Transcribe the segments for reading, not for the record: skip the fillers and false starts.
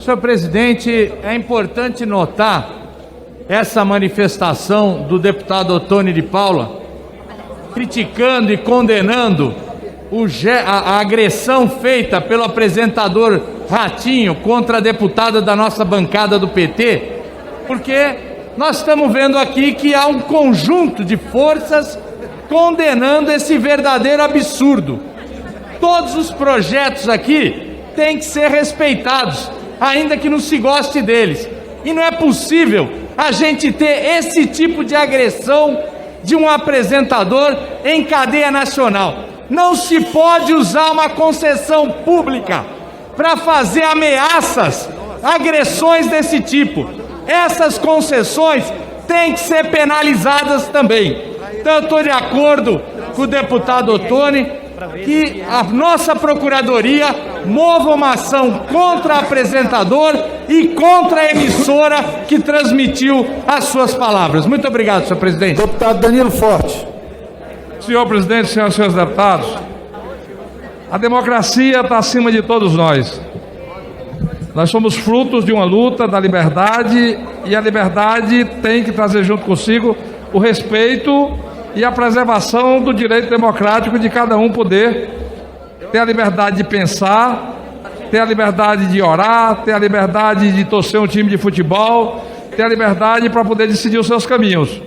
Senhor presidente, é importante notar essa manifestação do deputado Ottoni de Paula, criticando e condenando a agressão feita pelo apresentador Ratinho contra a deputada da nossa bancada do PT, porque nós estamos vendo aqui que há um conjunto de forças condenando esse verdadeiro absurdo. Todos os projetos aqui têm que ser respeitados, ainda que não se goste deles. E não é possível a gente ter esse tipo de agressão de um apresentador em cadeia nacional. Não se pode usar uma concessão pública para fazer ameaças, agressões desse tipo. Essas concessões têm que ser penalizadas também. Então eu estou de acordo com o deputado Ottoni que a nossa Procuradoria mova uma ação contra o apresentador e contra a emissora que transmitiu as suas palavras. Muito obrigado, senhor presidente. Deputado Danilo Forte. Senhor presidente, senhoras e senhores deputados, a democracia está acima de todos nós. Nós somos frutos de uma luta da liberdade e a liberdade tem que trazer junto consigo o respeito e a preservação do direito democrático de cada um poder ter a liberdade de pensar, ter a liberdade de orar, ter a liberdade de torcer um time de futebol, ter a liberdade para poder decidir os seus caminhos.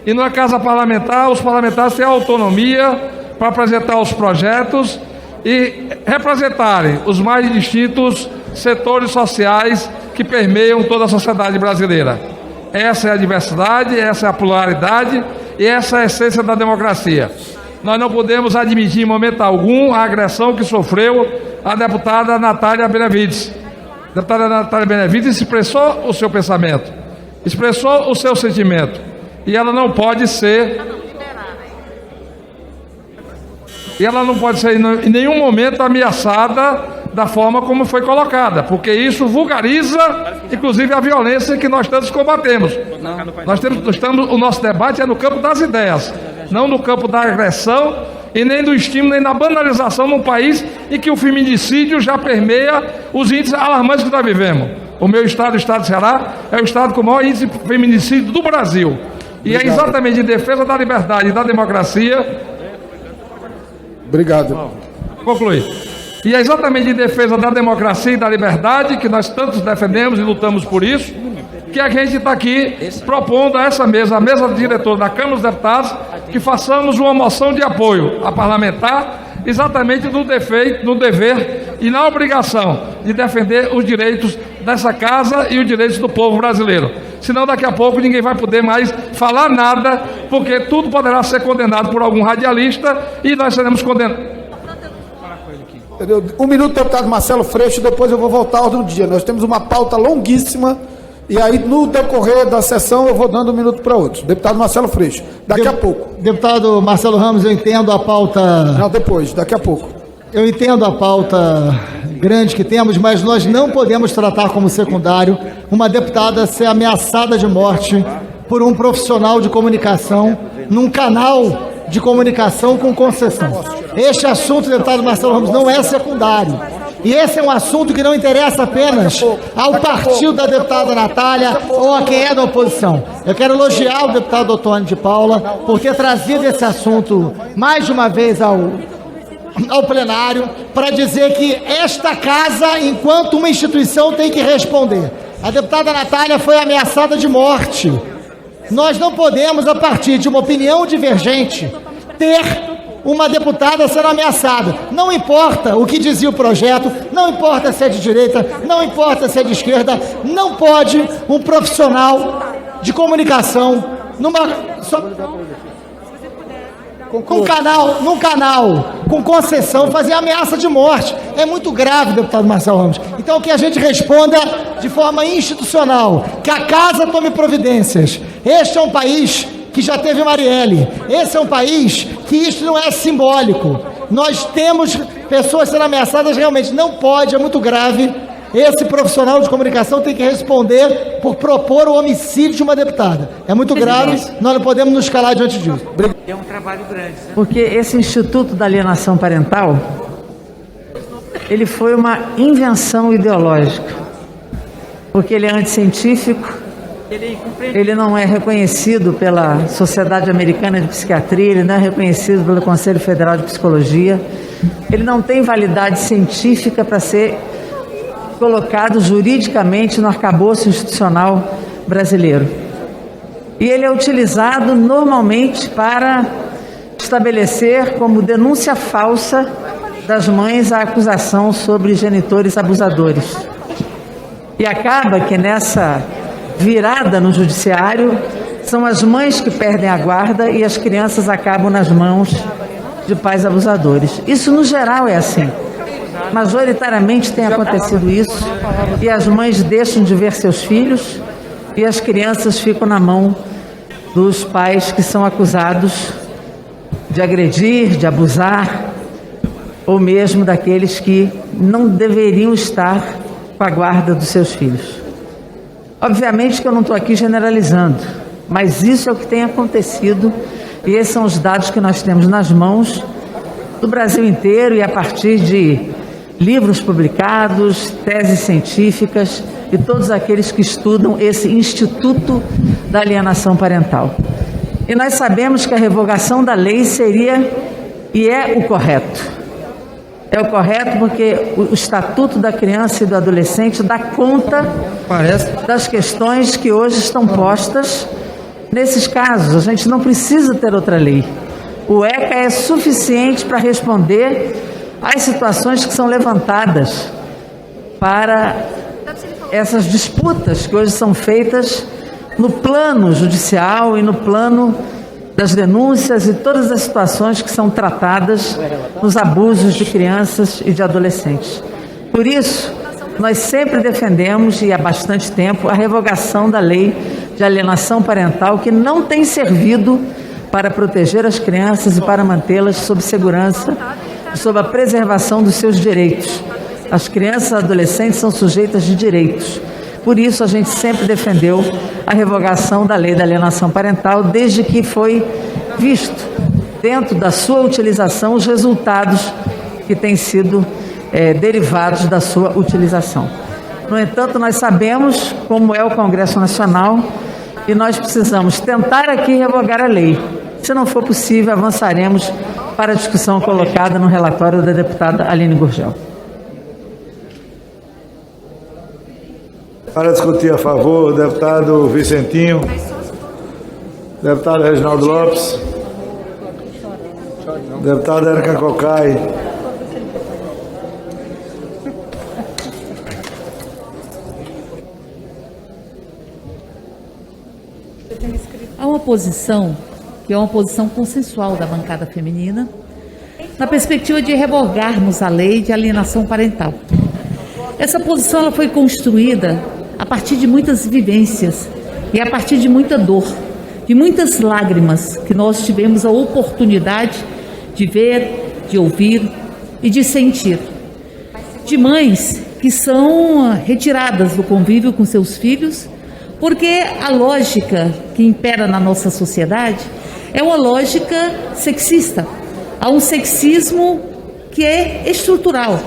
E na Casa Parlamentar, os parlamentares têm autonomia para apresentar os projetos e representarem os mais distintos setores sociais que permeiam toda a sociedade brasileira. Essa é a diversidade, essa é a pluralidade e essa é a essência da democracia. Nós não podemos admitir em momento algum a agressão que sofreu a deputada Natália Benevides. A deputada Natália Benevides expressou o seu pensamento, expressou o seu sentimento e ela não pode ser em nenhum momento ameaçada da forma como foi colocada, porque isso vulgariza, inclusive, a violência que nós todos combatemos. O nosso debate é no campo das ideias, não no campo da agressão e nem do estímulo, nem da banalização num país em que o feminicídio já permeia os índices alarmantes que nós vivemos. O meu estado, o estado do Ceará, é o estado com o maior índice de feminicídio do Brasil. E é exatamente em defesa da liberdade e da democracia. Obrigado. Concluir. E é exatamente em defesa da democracia e da liberdade, que nós tantos defendemos e lutamos por isso, que a gente está aqui propondo a essa mesa, a mesa diretora da Câmara dos Deputados, que façamos uma moção de apoio a parlamentar, exatamente no dever e na obrigação de defender os direitos dessa casa e os direitos do povo brasileiro. Senão daqui a pouco ninguém vai poder mais falar nada, porque tudo poderá ser condenado por algum radialista e nós seremos condenados. Um minuto, deputado Marcelo Freixo, depois eu vou voltar à ordem do dia. Nós temos uma pauta longuíssima e aí no decorrer da sessão eu vou dando um minuto para outros. Deputado Marcelo Freixo, daqui a pouco. Deputado Marcelo Ramos, eu entendo a pauta... Não, depois, daqui a pouco. Eu entendo a pauta grande que temos, mas nós não podemos tratar como secundário uma deputada ser ameaçada de morte por um profissional de comunicação num canal de comunicação com concessão. Este assunto, deputado Marcelo Ramos, não é secundário. E esse é um assunto que não interessa apenas ao partido da deputada Natália ou a quem é da oposição. Eu quero elogiar o deputado Ottoni de Paula por ter trazido esse assunto mais de uma vez ao plenário para dizer que esta casa, enquanto uma instituição, tem que responder. A deputada Natália foi ameaçada de morte. Nós não podemos, a partir de uma opinião divergente, ter uma deputada sendo ameaçada. Não importa o que dizia o projeto, não importa se é de direita, não importa se é de esquerda, não pode um profissional de comunicação num canal com concessão fazer ameaça de morte. É muito grave, deputado Marcelo Ramos. Então que a gente responda de forma institucional, que a casa tome providências. Este é um país que já teve Marielle. Esse é um país que isso não é simbólico. Nós temos pessoas sendo ameaçadas, realmente não pode, é muito grave. Esse profissional de comunicação tem que responder por propor o homicídio de uma deputada. É muito grave, nós não podemos nos calar diante disso. É um trabalho grande, né? Porque esse Instituto da Alienação Parental, ele foi uma invenção ideológica. porque ele é anticientífico, ele não é reconhecido pela Sociedade Americana de Psiquiatria, ele não é reconhecido pelo Conselho Federal de Psicologia, ele não tem validade científica para ser colocado juridicamente no arcabouço institucional brasileiro. E ele é utilizado normalmente para estabelecer como denúncia falsa das mães a acusação sobre genitores abusadores. E acaba que nessa virada no judiciário, são as mães que perdem a guarda e as crianças acabam nas mãos de pais abusadores. Isso no geral é assim. Majoritariamente tem acontecido isso e as mães deixam de ver seus filhos e as crianças ficam na mão dos pais que são acusados de agredir, de abusar, ou mesmo daqueles que não deveriam estar com a guarda dos seus filhos. Obviamente que eu não estou aqui generalizando, mas isso é o que tem acontecido e esses são os dados que nós temos nas mãos do Brasil inteiro e a partir de livros publicados, teses científicas e todos aqueles que estudam esse Instituto da Alienação Parental. E nós sabemos que a revogação da lei seria e é o correto. É o correto porque o Estatuto da Criança e do Adolescente dá conta das questões que hoje estão postas nesses casos. A gente não precisa ter outra lei. O ECA é suficiente para responder às situações que são levantadas para essas disputas que hoje são feitas no plano judicial e no plano das denúncias e todas as situações que são tratadas nos abusos de crianças e de adolescentes. Por isso, nós sempre defendemos, e há bastante tempo, a revogação da lei de alienação parental, que não tem servido para proteger as crianças e para mantê-las sob segurança e sob a preservação dos seus direitos. As crianças e adolescentes são sujeitas de direitos. Por isso, a gente sempre defendeu a revogação da lei da alienação parental, desde que foi visto, dentro da sua utilização, os resultados que têm sido derivados da sua utilização. No entanto, nós sabemos como é o Congresso Nacional e nós precisamos tentar aqui revogar a lei. Se não for possível, avançaremos para a discussão colocada no relatório da deputada Aline Gurgel. Para discutir a favor, deputado Vicentinho, deputado Reginaldo Lopes, deputada Érica Cocai. Há uma posição, que é uma posição consensual da bancada feminina, na perspectiva de revogarmos a lei de alienação parental. Essa posição ela foi construída a partir de muitas vivências e a partir de muita dor, de muitas lágrimas que nós tivemos a oportunidade de ver, de ouvir e de sentir. De mães que são retiradas do convívio com seus filhos, porque a lógica que impera na nossa sociedade é uma lógica sexista. Há um sexismo que é estrutural.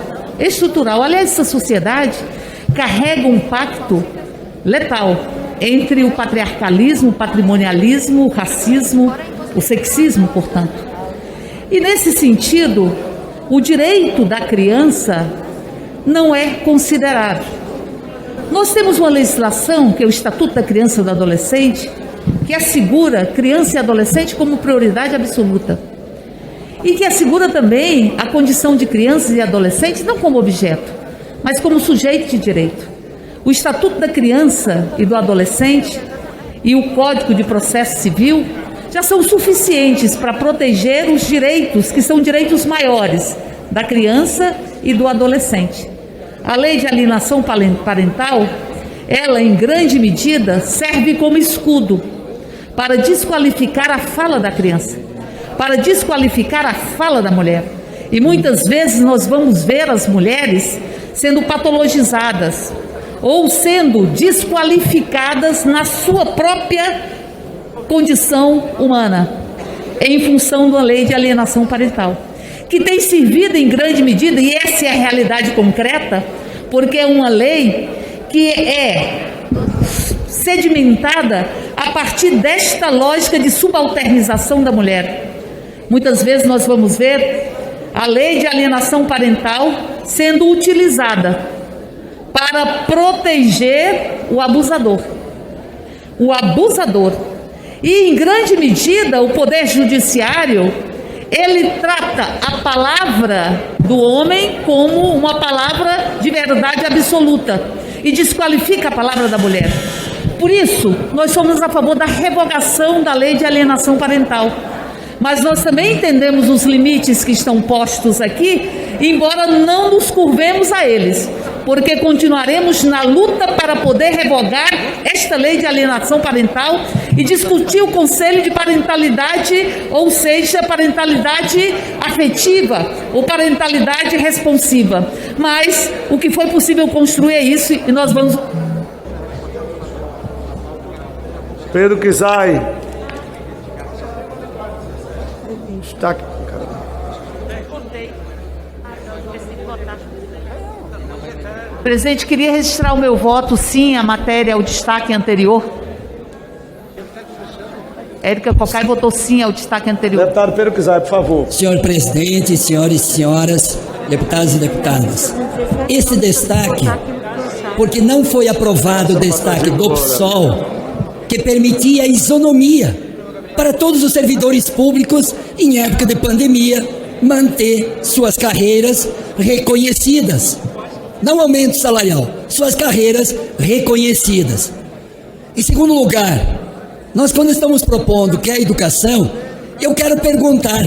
Aliás, essa sociedade carrega um pacto letal entre o patriarcalismo, o patrimonialismo, o racismo, o sexismo, portanto. E nesse sentido, o direito da criança não é considerado. Nós temos uma legislação, que é o Estatuto da Criança e do Adolescente, que assegura criança e adolescente como prioridade absoluta. E que assegura também a condição de crianças e adolescentes não como objeto, mas como sujeito de direito. O Estatuto da Criança e do Adolescente e o Código de Processo Civil já são suficientes para proteger os direitos, que são direitos maiores, da criança e do adolescente. A lei de alienação parental, ela em grande medida serve como escudo para desqualificar a fala da criança, para desqualificar a fala da mulher. E muitas vezes nós vamos ver as mulheres sendo patologizadas ou sendo desqualificadas na sua própria condição humana, em função da lei de alienação parental, que tem servido em grande medida, e essa é a realidade concreta, porque é uma lei que é sedimentada a partir desta lógica de subalternização da mulher. Muitas vezes nós vamos ver a lei de alienação parental sendo utilizada para proteger o abusador. O abusador. E, em grande medida, o Poder Judiciário, ele trata a palavra do homem como uma palavra de verdade absoluta e desqualifica a palavra da mulher. Por isso, nós somos a favor da revogação da lei de alienação parental. Mas nós também entendemos os limites que estão postos aqui, embora não nos curvemos a eles, porque continuaremos na luta para poder revogar esta lei de alienação parental e discutir o conselho de parentalidade, ou seja, parentalidade afetiva ou parentalidade responsiva. Mas o que foi possível construir é isso e nós vamos... Pedro Kizai. Está aqui. Presidente, queria registrar o meu voto, sim, a matéria, o destaque anterior. Érica Cocai votou sim ao destaque anterior. Deputado Pedro Kizai, por favor. Senhor presidente, senhores e senhoras, deputados e deputadas. Esse destaque, porque não foi aprovado o destaque do PSOL, que permitia a isonomia para todos os servidores públicos, em época de pandemia, manter suas carreiras reconhecidas. Não aumento salarial, suas carreiras reconhecidas. Em segundo lugar, nós quando estamos propondo que é a educação, eu quero perguntar,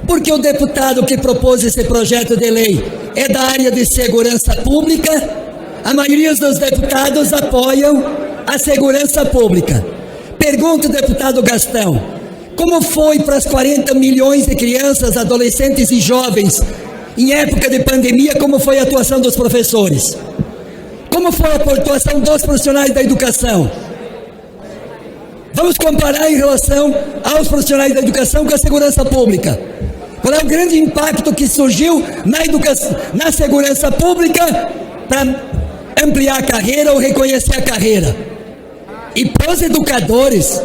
por que o deputado que propôs esse projeto de lei é da área de segurança pública? A maioria dos deputados apoiam a segurança pública. Pergunto, deputado Gastão, como foi para as 40 milhões de crianças, adolescentes e jovens, em época de pandemia, como foi a atuação dos professores? Como foi a atuação dos profissionais da educação? Vamos comparar em relação aos profissionais da educação com a segurança pública. Qual é o grande impacto que surgiu na educação, na segurança pública para ampliar a carreira ou reconhecer a carreira? E para os educadores,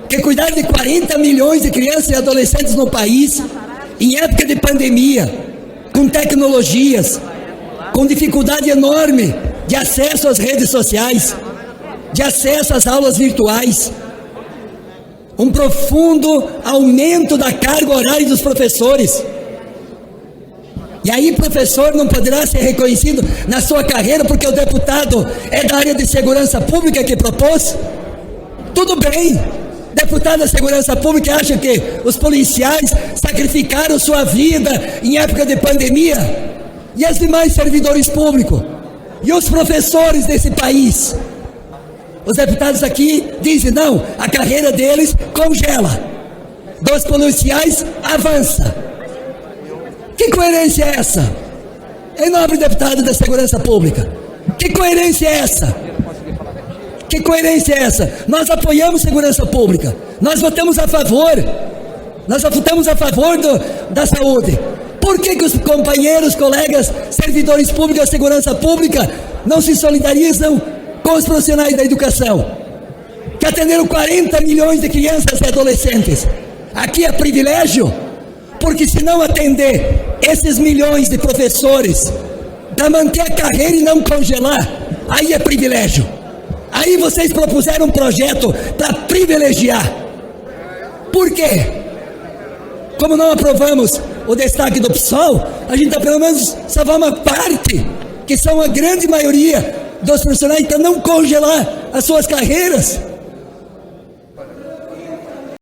que cuidaram de 40 milhões de crianças e adolescentes no país, em época de pandemia, com tecnologias, com dificuldade enorme de acesso às redes sociais, de acesso às aulas virtuais, um profundo aumento da carga horária dos professores. E aí, professor não poderá ser reconhecido na sua carreira porque o deputado é da área de segurança pública que propôs? Tudo bem. Deputado da Segurança Pública acha que os policiais sacrificaram sua vida em época de pandemia? E os demais servidores públicos? E os professores desse país? Os deputados aqui dizem, não, a carreira deles congela. Dos policiais avança. Que coerência é essa? Em nobre deputado da Segurança Pública, que coerência é essa? Que coerência é essa? Nós apoiamos segurança pública, nós votamos a favor da saúde. Por que os companheiros, colegas, servidores públicos da segurança pública não se solidarizam com os profissionais da educação, que atenderam 40 milhões de crianças e adolescentes? Aqui é privilégio, porque se não atender esses milhões de professores para manter a carreira e não congelar, aí é privilégio. Aí vocês propuseram um projeto para privilegiar. Por quê? Como não aprovamos o destaque do PSOL, a gente está pelo menos salvar uma parte, que são a grande maioria dos profissionais, para não congelar as suas carreiras.